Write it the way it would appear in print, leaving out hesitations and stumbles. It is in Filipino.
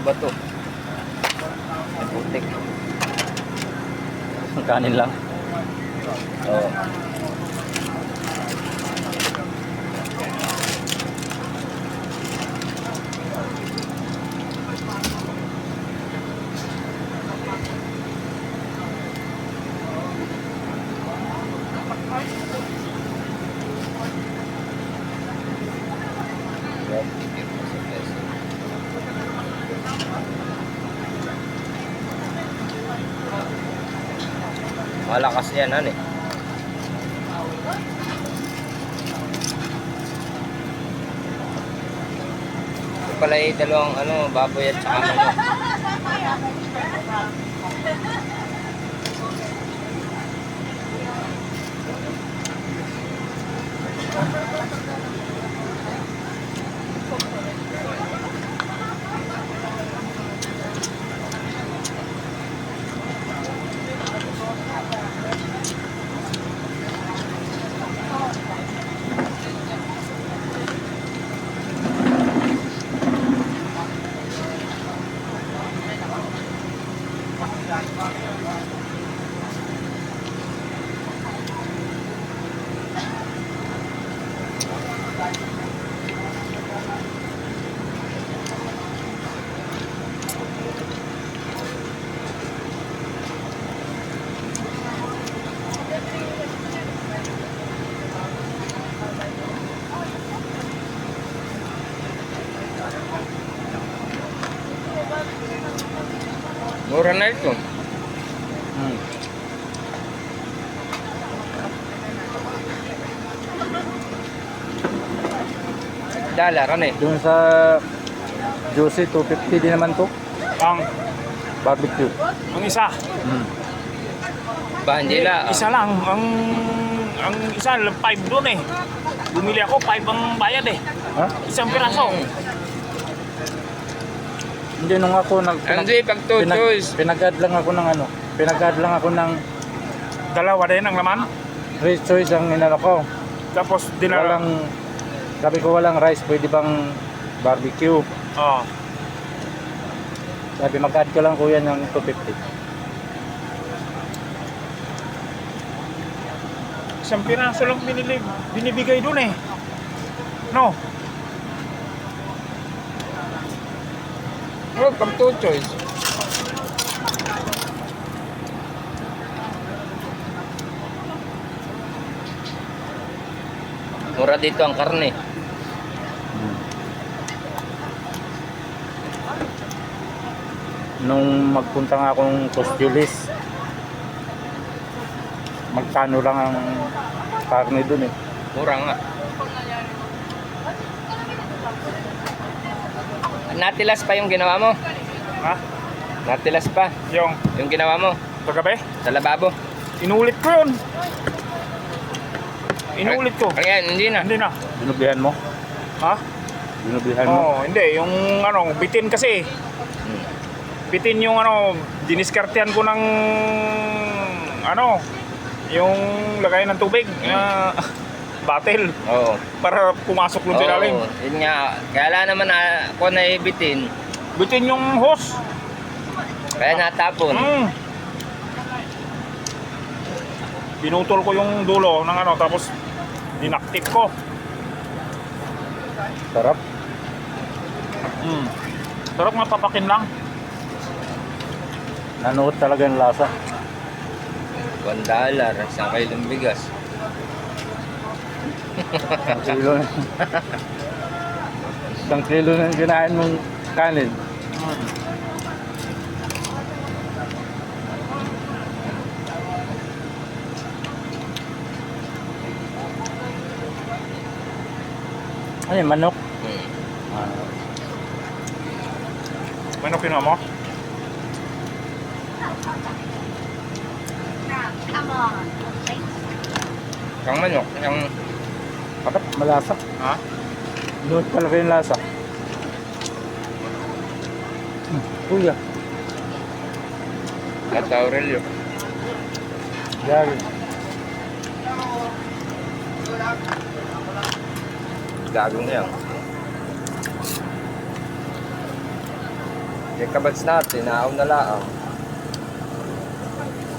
bato. May putik. Kanin lang. Oo. Malakas yan, ano eh. Ito pala yung dalawang baboy at saka manok. Mura na ito. Dollar, ano eh? Doon sa Juicy, 250 din naman to. Ang Barbecue. isa. Ba, hindi la. Isa lang. Ang isa, 5 doon eh. Bumili ako, 5 ang bayad eh. Ha? Isang piraso. Hindi nung ako Hindi, pag tutos. pinag-add lang ako ng Pinag-add lang ako ng Dalawa din ang laman. rice choice ang inano ko. Tapos dinala. Sabi ko walang rice, pwede bang barbecue? Oh. Sabi mag-add ko lang kuya ng 250. Isang piraso lang binibigay doon eh. No. Oh, pag two choice. Mura dito ang karne. Nung magpunta nga akong Costulis, magkano lang ang karne dun eh. Mura nga. Natilas pa yung ginawa mo? Ha? Natilas pa yung ginawa mo Kagabi? sa lababo? Inulit ko yun. Inulit ko. Ayan, hindi na. Hindi na. Binubihan mo? Ha? Binubihan mo? Oo, hindi. Yung bitin kasi. Bitin yung diniskartehan ko ng yung lagay ng tubig. Batil. Oo. Para pumasok ng ilalim. Oo, yun nga. Kaya naman ako naibitin. Bitin yung hose. Kaya natapon. Pinutol ko yung dulo ng tapos dinaktik ko. Sarap. Sarap nga, papakin lang. Nanuot talaga yung lasa. $1, isang kilong bigas. Isang kilo na. Isang kilo na yung kinain mong kanin. Ano yung manok? Ano kinuha mo? Ang manok, yung Bakit? Malasa. Ha? Nuot talaga yung lasa. Kuya. at Aurelio. Gagi. Gagong yan. Yung kabats natin, naaw na lang.